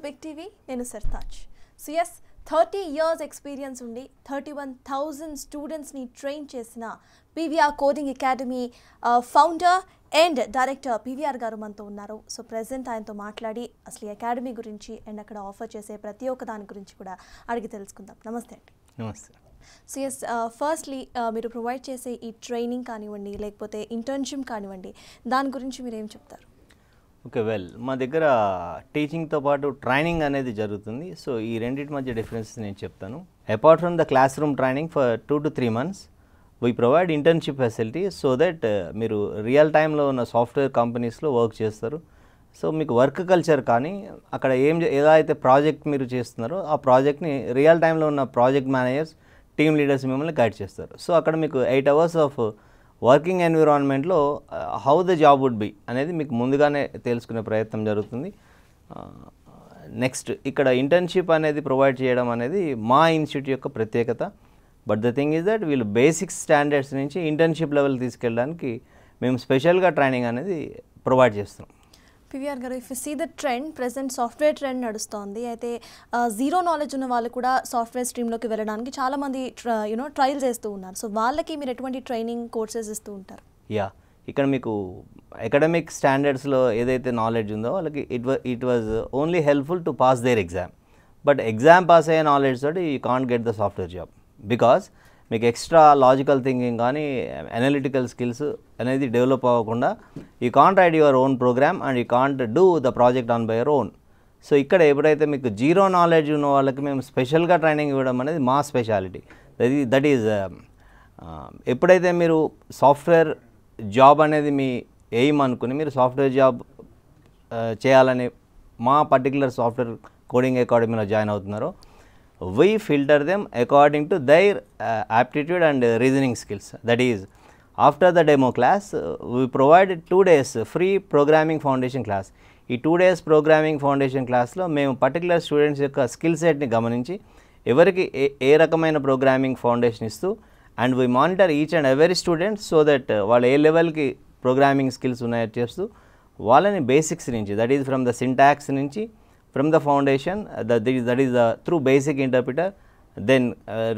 Big TV నేను Sartaj. So yes 30 years experience ఉండి 31,000 స్టూడెంట్స్ని ట్రైన్ చేసిన PVR coding academy founder and director PVR గారు మనతో ఉన్నారు. సో ప్రెజెంట్ ఆయనతో మాట్లాడి అసలు అకాడమీ గురించి అండ్ అక్కడ ఆఫర్ చేసే ప్రతి ఒక్క దాని గురించి కూడా అడిగి తెలుసుకుందాం. నమస్తే అండి. నమస్తే. సో ఎస్ ఫస్ట్లీ మీరు ప్రొవైడ్ చేసే ఈ ట్రైనింగ్ కానివ్వండి లేకపోతే ఇంటర్న్షిప్ కానివ్వండి దాని గురించి మీరు ఏం చెప్తారు? ఓకే, వెల్ మా దగ్గర టీచింగ్తో పాటు ట్రైనింగ్ అనేది జరుగుతుంది. సో ఈ రెండింటి మధ్య డిఫరెన్స్ నేను చెప్తాను. Apart from the class room training for 2 to 3 months we provide internship facility so that మీరు రియల్ టైంలో ఉన్న సాఫ్ట్వేర్ కంపెనీస్లో వర్క్ చేస్తారు. సో మీకు వర్క్ కల్చర్ కానీ అక్కడ ఏదో అయితే ప్రాజెక్ట్ మీరు చేస్తున్నారో ఆ ప్రాజెక్ట్ని రియల్ టైంలో ఉన్న ప్రాజెక్ట్ మేనేజర్స్ టీమ్ లీడర్స్ మిమ్మల్ని గైడ్ చేస్తారు. సో అక్కడ మీకు 8 hours ఆఫ్ వర్కింగ్ ఎన్విరాన్మెంట్లో how the job would be అనేది మీకు ముందుగానే తెలుసుకునే ప్రయత్నం జరుగుతుంది. నెక్స్ట్ ఇక్కడ ఇంటర్న్షిప్ అనేది ప్రొవైడ్ చేయడం అనేది మా ఇన్స్టిట్యూట్ యొక్క ప్రత్యేకత. But the thing is that వీళ్ళు బేసిక్ స్టాండర్డ్స్ నుంచి ఇంటర్న్షిప్ లెవెల్ తీసుకెళ్ళడానికి మేము స్పెషల్గా ట్రైనింగ్ అనేది ప్రొవైడ్ చేస్తాం. పీవీఆర్ గారు, if you see the trend present software trend నడుస్తోంది. అయితే జీరో నాలెడ్జ్ ఉన్న వాళ్ళు కూడా సాఫ్ట్వేర్ స్ట్రీమ్లోకి వెళ్ళడానికి చాలామంది ట్రయల్ చేస్తూ ఉన్నారు. సో వాళ్ళకి మీరు ఎటువంటి ట్రైనింగ్ కోర్సెస్ ఇస్తూ ఉంటారు? ఇక్కడ మీకు అకాడమిక్ స్టాండర్డ్స్లో ఏదైతే నాలెడ్జ్ ఉందో వాళ్ళకి it was only helpful to pass their exam. But exam pass అయ్యే నాలెడ్జ్ తోటి you can't get the software job because మీకు ఎక్స్ట్రా లాజికల్ థింకింగ్ కానీ అనలిటికల్ స్కిల్స్ అనేది డెవలప్ అవ్వకుండా you can't write your own program and you can't do the project on by your own. So ఇక్కడ ఎప్పుడైతే మీకు zero knowledge ఉన్న వాళ్ళకి మేము స్పెషల్గా ట్రైనింగ్ ఇవ్వడం అనేది మా స్పెషాలిటీ. దట్ ఈజ్ ఎప్పుడైతే మీరు సాఫ్ట్వేర్ జాబ్ అనేది మీ ఎయిమ్ అనుకుని మీరు సాఫ్ట్వేర్ జాబ్ చేయాలని మా పర్టికులర్ సాఫ్ట్వేర్ కోడింగ్ అకాడమీలో జాయిన్ అవుతున్నారో we filter them according to their aptitude and reasoning skills. That is, after the demo class we provide 2 days free programming foundation class. ఈ 2 days programming foundation classలో మేము particular students యొక్క skill సెట్ని గమనించి ఎవరికి ఏ రకమైన programming foundation ఇస్తూ and we monitor each and every student so that వాళ్ళు ఏ లెవెల్కి ప్రోగ్రామింగ్ స్కిల్స్ ఉన్నాయో చేస్తూ వాళ్ళని బేసిక్స్ నుంచి that is from the syntax నుంచి from the foundation that is the through basic interpreter, then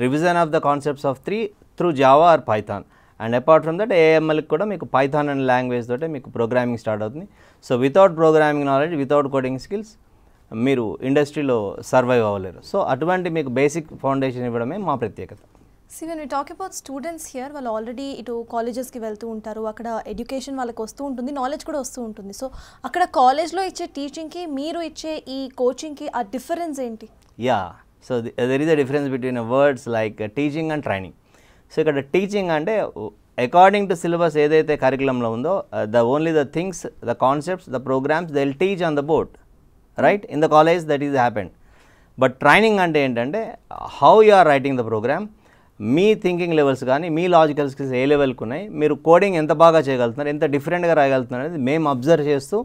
revision of the concepts of 3 through Java or Python, and apart from that AML kuda meeku Python and language tote meeku programming start avutundi. So without programming knowledge, without coding skills మీరు ఇండస్ట్రీలో survive అవ్వలేరు. So అటువంటి మీకు basic foundation ఇవ్వడమే మా ప్రత్యేకత. See, when we talk about students here, వాళ్ళు already ఇటు కాలేజెస్కి వెళ్తూ ఉంటారు, అక్కడ ఎడ్యుకేషన్ వాళ్ళకి వస్తూ ఉంటుంది, నాలెడ్జ్ కూడా వస్తూ ఉంటుంది. సో అక్కడ కాలేజ్లో ఇచ్చే టీచింగ్కి మీరు ఇచ్చే ఈ కోచింగ్కి ఆ డిఫరెన్స్ ఏంటి? So there is a difference between words like teaching and training. So ఇక్కడ టీచింగ్ అంటే అకార్డింగ్ టు సిలబస్ ఏదైతే కరికులంలో ఉందో only the things, the concepts, the programs they will teach on the board, right, in the college that is happened. But training అంటే ఏంటంటే how you are writing the program, మీ thinking levels కానీ మీ logical skills ఏ లెవెల్కి ఉన్నాయి, మీరు coding ఎంత బాగా చేయగలుగుతున్నారు, ఎంత డిఫరెంట్గా రాయగలుగుతున్నారు అనేది మేము అబ్జర్వ్ చేస్తూ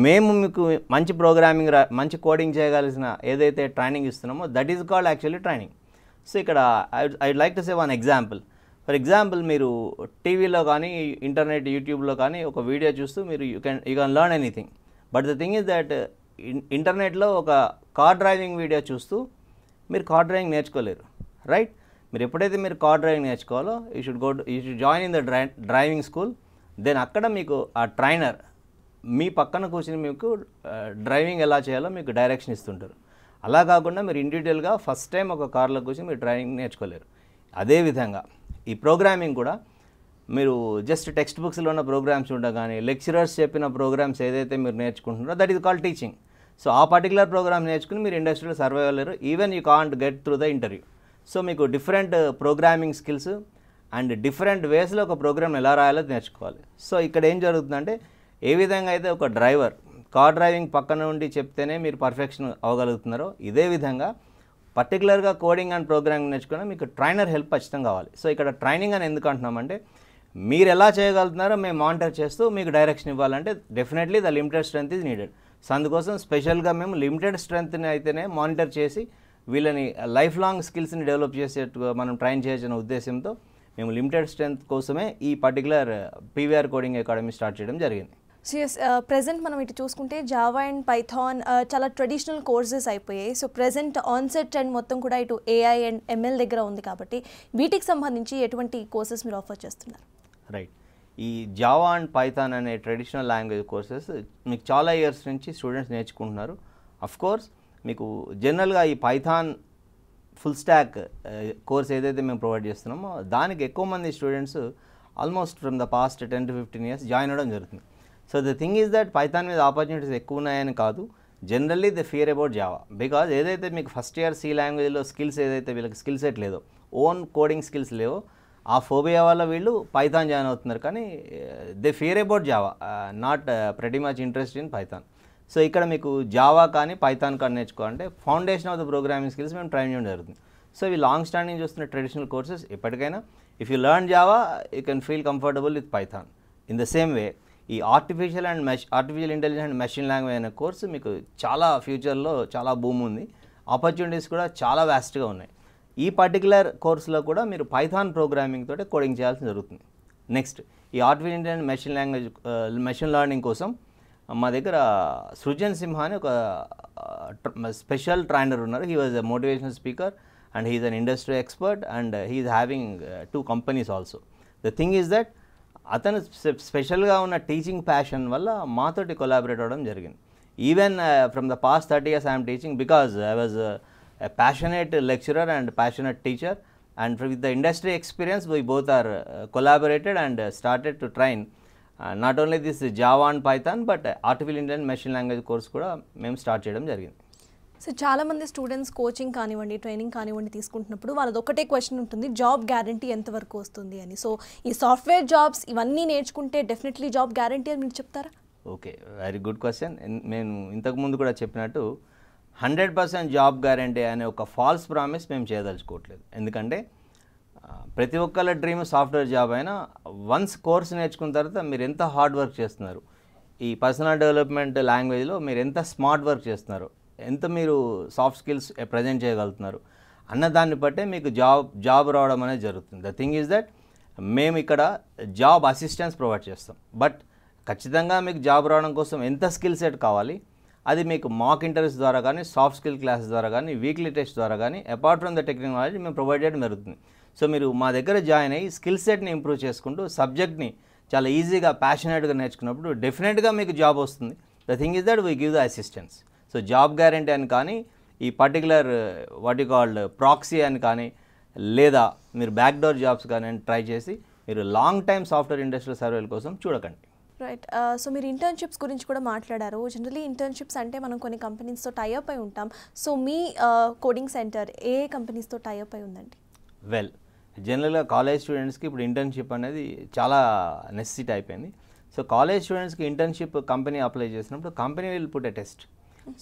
మేము మీకు మంచి ప్రోగ్రామింగ్ మంచి కోడింగ్ చేయగలిసిన ఏదైతే ట్రైనింగ్ ఇస్తున్నామో that is called actually training. So ఇక్కడ I like to say one example. For example మీరు టీవీలో కానీ ఇంటర్నెట్ యూట్యూబ్లో కానీ ఒక వీడియో చూస్తూ మీరు you can learn anything. But the thing is that ఇంటర్నెట్లో ఒక కార్ డ్రైవింగ్ వీడియో చూస్తూ మీరు కార్ డ్రైవింగ్ నేర్చుకోలేరు, రైట్. మీరు ఎప్పుడైతే మీరు కార్ డ్రైవింగ్ నేర్చుకోవాలో you should join in the driving school. Then అక్కడ మీకు ఆ ట్రైనర్ మీ పక్కన కూర్చొని మీకు డ్రైవింగ్ ఎలా చేయాలో మీకు డైరెక్షన్ ఇస్తుంటారు. అలా కాకుండా మీరు ఇండివిజువల్గా ఫస్ట్ టైం ఒక కార్లో కూర్చొని మీరు డ్రైవింగ్ నేర్చుకోలేరు. అదేవిధంగా ఈ ప్రోగ్రామింగ్ కూడా మీరు జస్ట్ టెక్స్ట్ బుక్స్లో ఉన్న ప్రోగ్రామ్స్ ఉండగా కానీ లెక్చరర్స్ చెప్పిన ప్రోగ్రామ్స్ ఏదైతే మీరు నేర్చుకుంటున్నారో that is called teaching. So ఆ పర్టికులర్ ప్రోగ్రామ్ నేర్చుకుని మీరు ఇండస్ట్రీలో సర్వైవ్ అవ్వలేరు, even you can't get through the interview. So మీకు different programming skills and different వేస్లో ఒక ప్రోగ్రామ్ ఎలా రాయాలో నేర్చుకోవాలి. సో ఇక్కడ ఏం జరుగుతుందంటే ఏ విధంగా అయితే ఒక డ్రైవర్ కార్ డ్రైవింగ్ పక్కన ఉండి చెప్తేనే మీరు పర్ఫెక్షన్ అవ్వగలుగుతున్నారో ఇదే విధంగా పర్టికులర్గా కోడింగ్ అండ్ ప్రోగ్రామింగ్ నేర్చుకున్నా మీకు ట్రైనర్ హెల్ప్ ఖచ్చితంగా కావాలి. సో ఇక్కడ ట్రైనింగ్ అని ఎందుకు అంటున్నామంటే మీరు ఎలా చేయగలుగుతున్నారో మేము మానిటర్ చేస్తూ మీకు డైరెక్షన్ ఇవ్వాలంటే definitely the limited strength is needed. So అందుకోసం స్పెషల్గా మేము లిమిటెడ్ స్ట్రెంత్ని అయితేనే మానిటర్ చేసి వీళ్ళని లైఫ్ లాంగ్ స్కిల్స్ని డెవలప్ చేసేట్టుగా మనం ట్రైన్ చేయాల్సిన ఉద్దేశంతో మేము లిమిటెడ్ స్ట్రెంత్ కోసమే ఈ particular PVR coding academy start చేయడం జరిగింది. సో ఎస్ ప్రెజెంట్ మనం ఇటు చూసుకుంటే జావా అండ్ పైథాన్ చాలా ట్రెడిషనల్ కోర్సెస్ అయిపోయాయి. సో ప్రెజెంట్ ఆన్సెట్ ట్రెండ్ మొత్తం కూడా ఇటు ఏఐ అండ్ ఎంఎల్ దగ్గర ఉంది కాబట్టి వీటికి సంబంధించి ఎటువంటి కోర్సెస్ మీరు ఆఫర్ చేస్తున్నారు? రైట్, ఈ జావా అండ్ పైథాన్ అనే ట్రెడిషనల్ లాంగ్వేజ్ కోర్సెస్ మీకు చాలా ఇయర్స్ నుంచి స్టూడెంట్స్ నేర్చుకుంటున్నారు. అఫ్ కోర్స్ మీకు జనరల్గా ఈ పైథాన్ ఫుల్ స్టాక్ కోర్స్ ఏదైతే మేము ప్రొవైడ్ చేస్తున్నామో దానికి ఎక్కువ మంది students almost from the past 10 to 15 years join అవ్వడం జరుగుతుంది. So the thing is that Python మీద ఆపర్చునిటీస్ ఎక్కువ ఉన్నాయని కాదు, generally they fear about Java. Because ఏదైతే మీకు ఫస్ట్ ఇయర్ సి లాంగ్వేజ్లో స్కిల్స్ ఏదైతే వీళ్ళకి స్కిల్ సెట్ లేదో, ఓన్ కోడింగ్ స్కిల్స్ లేవో, ఆ ఫోబియా వల్ల వీళ్ళు పైథాన్ జాయిన్ అవుతున్నారు. కానీ they fear about Java, not pretty much interest in Python. So ఇక్కడ మీకు జావా కానీ పైథాన్ కానీ నేర్చుకోవాలంటే foundation of the programming skills మేము ట్రైన్ చేయడం జరుగుతుంది. సో ఇవి లాంగ్ స్టాండింగ్ చూస్తున్న ట్రెడిషనల్ కోర్సెస్. ఎప్పటికైనా if you learn Java you can feel comfortable with Python. In the same way ఈ artificial intelligence and machine language అనే కోర్సు మీకు చాలా ఫ్యూచర్లో చాలా భూమి ఉంది, ఆపర్చునిటీస్ కూడా చాలా వ్యాస్ట్గా ఉన్నాయి. ఈ పర్టికులర్ కోర్సులో కూడా మీరు పైథాన్ ప్రోగ్రామింగ్ తోటి కోడింగ్ చేయాల్సి జరుగుతుంది. నెక్స్ట్ ఈ artificial intelligence machine language machine learning కోసం మా దగ్గర సృజన్ సింహ అని ఒక స్పెషల్ ట్రైనర్ ఉన్నారు. He was a motivational speaker and he is an industry expert and he is having 2 companies also. The thing is that అతను స్పెషల్గా ఉన్న టీచింగ్ ప్యాషన్ వల్ల మాతోటి కొలాబరేట్ అవ్వడం జరిగింది. Even from the past 30 years I'm teaching because I was a passionate lecturer and passionate teacher, and with the industry experience we both are collaborated and started to train not only this Java and Python but artificial intelligence machine language course కూడా మేము start చేయడం జరిగింది. So చాలామంది students coaching కానివ్వండి, training కానివ్వండి తీసుకుంటున్నప్పుడు వాళ్ళది ఒకటే క్వశ్చన్ ఉంటుంది, జాబ్ గ్యారంటీ ఎంతవరకు వస్తుంది అని. సో ఈ సాఫ్ట్వేర్ జాబ్స్ ఇవన్నీ నేర్చుకుంటే డెఫినెట్లీ జాబ్ గ్యారంటీ అని మీరు చెప్తారా? Okay, very good question. నేను ఇంతకుముందు కూడా చెప్పినట్టు 100% జాబ్ గ్యారంటీ అనే ఒక ఫాల్స్ ప్రామిస్ మేము చేయదలుచుకోవట్లేదు. ఎందుకంటే ప్రతి ఒక్కళ్ళ డ్రీమ్ సాఫ్ట్వేర్ జాబ్ అయినా వన్స్ కోర్స్ నేర్చుకున్న తర్వాత మీరు ఎంత హార్డ్ వర్క్ చేస్తున్నారు, ఈ పర్సనల్ డెవలప్మెంట్ లాంగ్వేజ్లో మీరు ఎంత స్మార్ట్ వర్క్ చేస్తున్నారు, ఎంత మీరు సాఫ్ట్ స్కిల్స్ ప్రజెంట్ చేయగలుగుతున్నారు అన్న దాన్ని బట్టే మీకు జాబ్ రావడం అనేది జరుగుతుంది. ద థింగ్ ఈజ్ దట్ మేము ఇక్కడ జాబ్ అసిస్టెన్స్ ప్రొవైడ్ చేస్తాం, బట్ ఖచ్చితంగా మీకు జాబ్ రావడం కోసం ఎంత స్కిల్ సెట్ కావాలి అది మీకు మాక్ ఇంటర్వ్యూస్ ద్వారా కానీ, సాఫ్ట్ స్కిల్ క్లాసెస్ ద్వారా కానీ, వీక్లీ టెస్ట్ ద్వారా కానీ, apart from the technical knowledge మేము ప్రొవైడ్ చేయడం జరుగుతుంది. సో మీరు మా దగ్గర జాయిన్ అయ్యి స్కిల్ సెట్ని ఇంప్రూవ్ చేసుకుంటూ సబ్జెక్ట్ని చాలా ఈజీగా ప్యాషనేట్గా నేర్చుకున్నప్పుడు డెఫినెట్గా మీకు జాబ్ వస్తుంది. The thing is that we give the assistance. So job guarantee అని కానీ, ఈ particular what you called proxy అని కానీ, లేదా మీరు బ్యాక్డోర్ జాబ్స్ కానీ ట్రై చేసి మీరు లాంగ్ టైమ్ సాఫ్ట్వేర్ ఇండస్ట్రీ సర్వేల కోసం చూడకండి. రైట్. సో మీరు ఇంటర్న్షిప్స్ గురించి కూడా మాట్లాడారు. జనరలీ ఇంటర్న్షిప్స్ అంటే మనం కొన్ని కంపెనీస్తో టైఅప్ అయి ఉంటాం. సో మీ కోడింగ్ సెంటర్ ఏ కంపెనీస్తో టైఅప్ అయి ఉందండి? వెల్, జనరల్గా కాలేజ్ స్టూడెంట్స్కి ఇప్పుడు ఇంటర్న్షిప్ అనేది చాలా నెసెసిటీ అయిపోయింది. సో కాలేజ్ స్టూడెంట్స్కి ఇంటర్న్షిప్ కంపెనీ అప్లై చేసినప్పుడు company will put a test.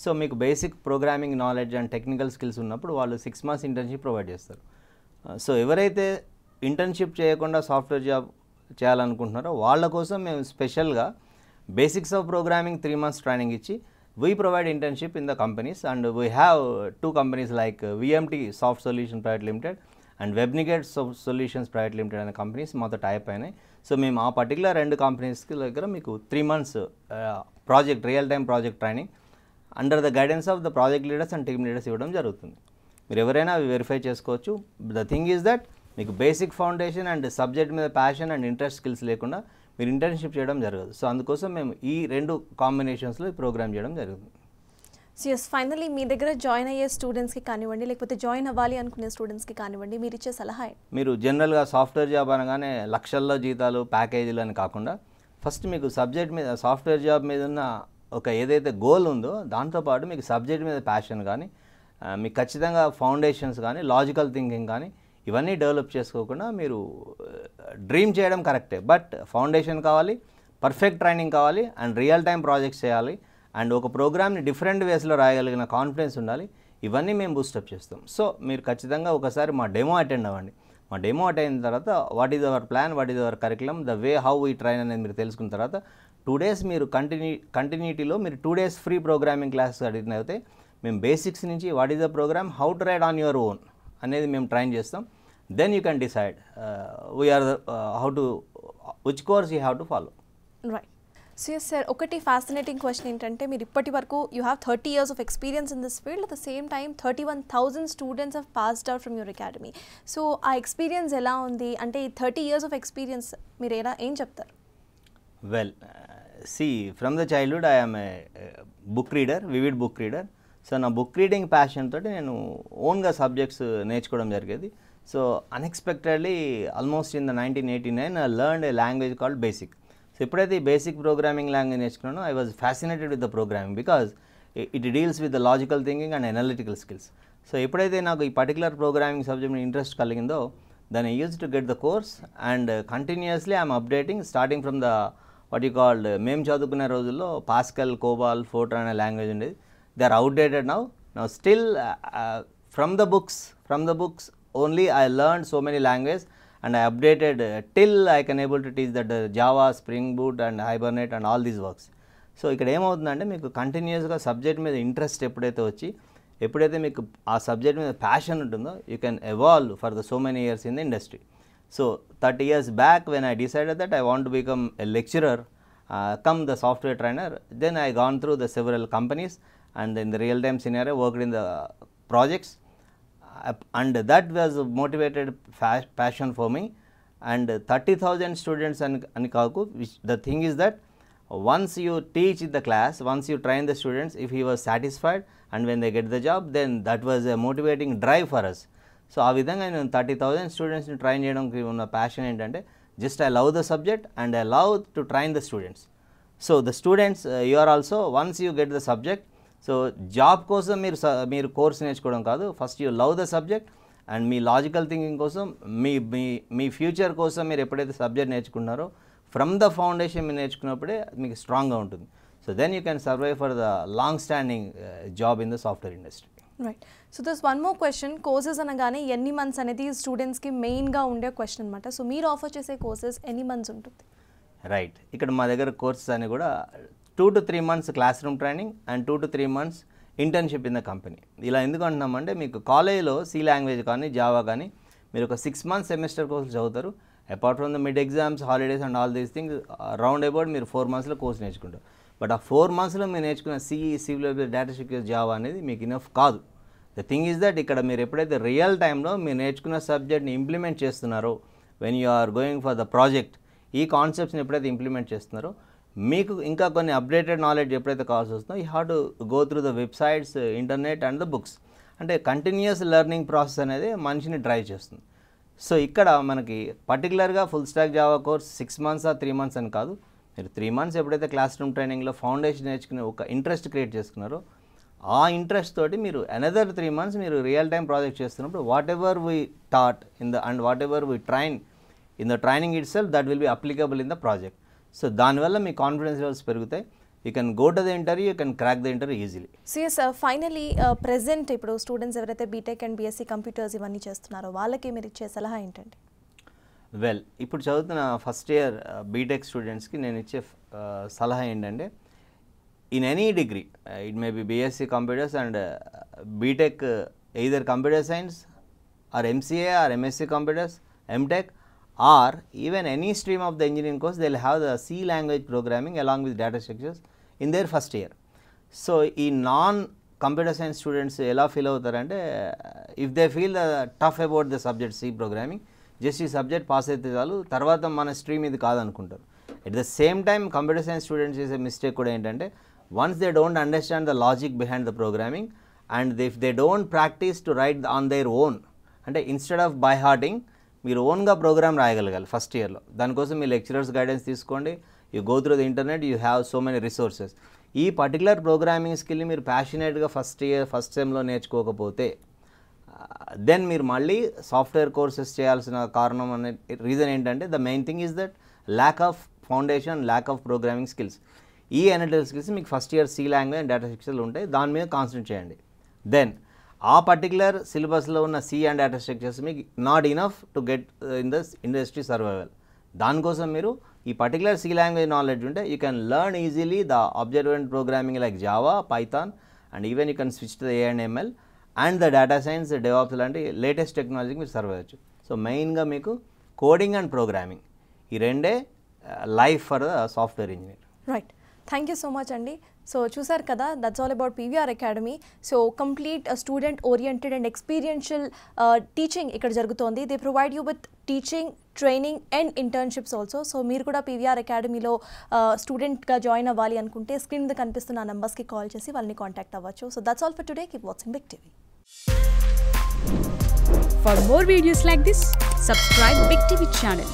So మీకు basic programming knowledge and technical skills ఉన్నప్పుడు వాళ్ళు 6 months ఇంటర్న్షిప్ ప్రొవైడ్ చేస్తారు. సో ఎవరైతే ఇంటర్న్షిప్ చేయకుండా సాఫ్ట్వేర్ జాబ్ చేయాలనుకుంటున్నారో వాళ్ళ కోసం మేము స్పెషల్గా basics of programming 3 months training ఇచ్చి we provide internship in the companies and we have 2 companies like VMT soft solution private limited and వెబ్నిగేట్ సొల్యూషన్స్ ప్రైవేట్ లిమిటెడ్ అనే కంపెనీస్ మాతో టైప్ అయినాయి. సో మేము ఆ పర్టికులర్ 2 కంపెనీస్కి దగ్గర మీకు 3 months project real time project training under the guidance of the project leaders and team leaders ఇవ్వడం జరుగుతుంది. మీరు ఎవరైనా అవి వెరిఫై చేసుకోవచ్చు. ద థింగ్ ఈజ్ దట్ మీకు బేసిక్ ఫౌండేషన్ అండ్ సబ్జెక్ట్ మీద ప్యాషన్ అండ్ ఇంట్రెస్ట్ స్కిల్స్ లేకుండా మీరు ఇంటర్న్షిప్ చేయడం జరగదు. సో అందుకోసం మేము ఈ 2 కాంబినేషన్స్లో ఈ ప్రోగ్రామ్ చేయడం జరుగుతుంది. సో ఎస్, ఫైనల్లీ మీ దగ్గర జాయిన్ అయ్యే స్టూడెంట్స్కి కానివ్వండి, లేకపోతే జాయిన్ అవ్వాలి అనుకునే స్టూడెంట్స్కి కానివ్వండి, మీరు ఇచ్చే సలహా? మీరు జనరల్గా సాఫ్ట్వేర్ జాబ్ అనగానే లక్షల్లో జీతాలు ప్యాకేజీలు అని కాకుండా ఫస్ట్ మీకు సబ్జెక్ట్ మీద సాఫ్ట్వేర్ జాబ్ మీద ఉన్న ఒక ఏదైతే గోల్ ఉందో దాంతోపాటు మీకు సబ్జెక్ట్ మీద ప్యాషన్ కానీ, మీకు ఖచ్చితంగా ఫౌండేషన్స్ కానీ, లాజికల్ థింకింగ్ కానీ ఇవన్నీ డెవలప్ చేసుకోకుండా మీరు డ్రీమ్ చేయడం కరెక్టే, బట్ ఫౌండేషన్ కావాలి, పర్ఫెక్ట్ ట్రైనింగ్ కావాలి అండ్ రియల్ టైం ప్రాజెక్ట్స్ చేయాలి అండ్ ఒక ప్రోగ్రామ్ని డిఫరెంట్ వేస్లో రాయగలిగిన కాన్ఫిడెన్స్ ఉండాలి. ఇవన్నీ మేము బూస్టప్ చేస్తాం. సో మీరు ఖచ్చితంగా ఒకసారి మా డెమో అటెండ్ అవ్వండి. మా డెమో అటెండ్ అయిన తర్వాత what is our plan, what is our curriculum, the way how we train అనేది మీరు తెలుసుకున్న తర్వాత 2 days మీరు కంటిన్యూటీలో మీరు 2 days ఫ్రీ ప్రోగ్రామింగ్ క్లాసెస్ అడిగిన అయితే మేము బేసిక్స్ నుంచి what is the program, how to write on your own అనేది మేము ట్రైన్ చేస్తాం. Then you can decide we are how to which course you have to follow. Right. So yes sir, ఒకటి fascinating question ఏంటంటే, మీరు ఇప్పటి వరకు you have 30 years of experience in this field, at the same time 31,000 students have passed out from your academy. So ఆ experience ఎలా ఉంది? అంటే ఈ 30 years ఆఫ్ ఎక్స్పీరియన్స్ మీరు ఏం చెప్తారు? Well, from the childhood I am a book reader, vivid book reader. So నా book reading passion తోటి నేను ఓన్గా సబ్జెక్ట్స్ నేర్చుకోవడం జరిగేది. So unexpectedly almost in the 1989 I learned a language called BASIC. So ఎప్పుడైతే ఈ బేసిక్ ప్రోగ్రామింగ్ లాంగ్వేజ్ నేర్చుకున్నానో I was fascinated with the programming because it deals with the logical thinking and analytical skills. So ఎప్పుడైతే నాకు ఈ particular programming subject మీద interest కలిగిందో then I use to get the course and continuously I'm updating starting from the what you called, మేము చదువుకునే రోజుల్లో Pascal, COBOL, FORTRAN అనే language ఉండేది. They are outdated now still from the books only I learned so many languages and I updated till I can able to teach that Java, Spring Boot and Hibernate and all these works. So ఇక్కడ ఏమవుతుందంటే మీకు కంటిన్యూస్గా subject మీద interest ఎప్పుడైతే మీకు ఆ subject మీద passion ఉంటుందో you can evolve for the so many years in the industry. So 30 years back when I decided that I want to become a lecturer cum the software trainer, then I gone through the several companies and in the real time scenario worked in the projects and that was a motivated passion for me. And 30,000 students and kaku, which the thing is that once you teach in the class, once you train the students, if he was satisfied and when they get the job, then that was a motivating drive for us. So aa vidhanga nenu 30,000 students ni train cheyadaniki unna passion entante just I love the subject and I love to train the students. So the students you are also, once you get the subject, so job కోసం మీరు course నేర్చుకోవడం కాదు, first you love the subject and మీ logical thinking కోసం మీ future కోసం మీరు ఎప్పుడైతే సబ్జెక్ట్ నేర్చుకున్నారో ఫ్రమ్ ద ఫౌండేషన్ మీరు నేర్చుకున్నప్పుడే మీకు స్ట్రాంగ్గా ఉంటుంది. So then you can survive for the long standing job in the software industry. Right. So this one more question, courses అనగానే ఎన్ని మంత్స్ అనేది స్టూడెంట్స్కి మెయిన్గా ఉండే క్వశ్చన్ అనమాట. సో మీరు ఆఫర్ చేసే కోర్సెస్ ఎన్ని మంత్స్ ఉంటుంది? రైట్, ఇక్కడ మా దగ్గర కోర్సెస్ అని కూడా 2 to 3 months class room training and 2 to 3 months internship in the company. ఇలా ఎందుకు అంటున్నామంటే మీకు కాలేజీలో సి లాంగ్వేజ్ కానీ జావా కానీ మీరు ఒక 6 months సెమిస్టర్ కోర్సులు చదువుతారు. Apart from the mid exams, holidays and all these things round about మీరు 4 monthsలో కోర్స్ నేర్చుకుంటారు. బట్ ఆ 4 monthsలో మీరు నేర్చుకున్న సివిల్ డేటా స్ట్రక్చర్స్ జావా అనేది మీకు ఇనఫ్ కాదు. ద థింగ్ ఈజ్ దట్ ఇక్కడ మీరు ఎప్పుడైతే రియల్ టైంలో మీరు నేర్చుకున్న సబ్జెక్ట్ని ఇంప్లిమెంట్ చేస్తున్నారో, when you are going for the project, ఈ కాన్సెప్ట్స్ని ఎప్పుడైతే ఇంప్లిమెంట్ చేస్తున్నారో మీకు ఇంకా కొన్ని అప్డేటెడ్ నాలెడ్జ్ ఎప్పుడైతే కావాల్సి వస్తుందో you have to go through the websites, internet and the books. అంటే కంటిన్యూస్ లెర్నింగ్ ప్రాసెస్ అనేది మనిషిని డ్రైవ్ చేస్తుంది. సో ఇక్కడ మనకి పర్టికులర్గా full stock Java course 6 months ఆ 3 months అని కాదు. మీరు 3 months ఎప్పుడైతే క్లాస్ రూమ్ ట్రైనింగ్లో ఫౌండేషన్ నేర్చుకునే ఒక ఇంట్రెస్ట్ క్రియేట్ చేసుకున్నారో ఆ ఇంట్రెస్ట్ తోటి మీరు అనదర్ 3 months మీరు రియల్ టైం ప్రాజెక్ట్ చేస్తున్నప్పుడు whatever we taught in the and whatever we train in the training itself that will be applicable in the project. So దానివల్ల మీ confidence levels పెరుగుతాయి. You can go to the interview, you can crack the interview easily. So yes, finally present ఇప్పుడు students ఎవరైతే B Tech and BSc computers ఇవన్నీ చేస్తున్నారో వాళ్ళకి మీరు ఇచ్చే సలహా ఏంటండి? వెల్, ఇప్పుడు చదువుతున్న ఫస్ట్ ఇయర్ బీటెక్ స్టూడెంట్స్కి నేను ఇచ్చే సలహా ఏంటంటే in any degree, it may be BSc computers and B Tech either computer science or MCA or MSc computers, M Tech or even any stream of the engineering course, they will have the C language programming along with data structures in their first year. So ఈ non computer science students ఎలా feel అవుతారంటే if they feel tough about the subject C programming, just ఈ subject pass అయితే చాలు, తర్వాత మన stream ఇది కాదనుకుంటారు. At the same time computer science students చేసే మిస్టేక్ కూడా ఏంటంటే once they don't understand the logic behind the programming and if they don't practice to write on their own, అంటే ఇన్స్టెడ్ ఆఫ్ బై హార్టింగ్ మీరు ఓన్గా program రాయగలగాలి first ఇయర్లో. దానికోసం మీ lecturers guidance తీసుకోండి, you go through the internet, you have so many resources. ఈ particular programming స్కిల్ని మీరు ప్యాషనేట్గా first సెమ్లో నేర్చుకోకపోతే then మీరు మళ్ళీ సాఫ్ట్వేర్ కోర్సెస్ చేయాల్సిన కారణం అనే రీజన్ ఏంటంటే the main thing is that lack of foundation, lack of programming skills. ఈ అనలిటికల్ స్కిల్స్ మీకు first year C language and data స్ట్రక్చర్లు ఉంటాయి, దాని మీద కాన్సన్ట్రేట్ చేయండి. దెన్ ఆ పర్టికులర్ సిలబస్లో ఉన్న సి అండ్ డేటా స్ట్రక్చర్స్ మీకు not enough to get in the industry survival. దానికోసం మీరు ఈ పర్టికులర్ సి లాంగ్వేజ్ నాలెడ్జ్ ఉంటే you can learn easily the object programming like Java, Python and even you can switch to the AI&ML and the data science, DevOps లాంటి latest టెక్నాలజీకి మీరు serve అవ్వచ్చు. So మెయిన్గా మీకు కోడింగ్ అండ్ ప్రోగ్రామింగ్ ఈ రెండే life for the software engineer. Right, thank you so much అండి. So చూసారు కదా, that's all about PVR academy. So complete student oriented and experiential teaching ఇక్కడ జరుగుతోంది. They provide you with teaching, training and internships also. So మీరు కూడా PVR అకాడమీలో స్టూడెంట్గా join అవ్వాలి అనుకుంటే స్క్రీన్ మీద కనిపిస్తున్న నెంబర్స్కి కాల్ చేసి వాళ్ళని కాంటాక్ట్ అవ్వచ్చు. So that's all for today. Keep watching big TV. For more videos like this, subscribe Big TV channel.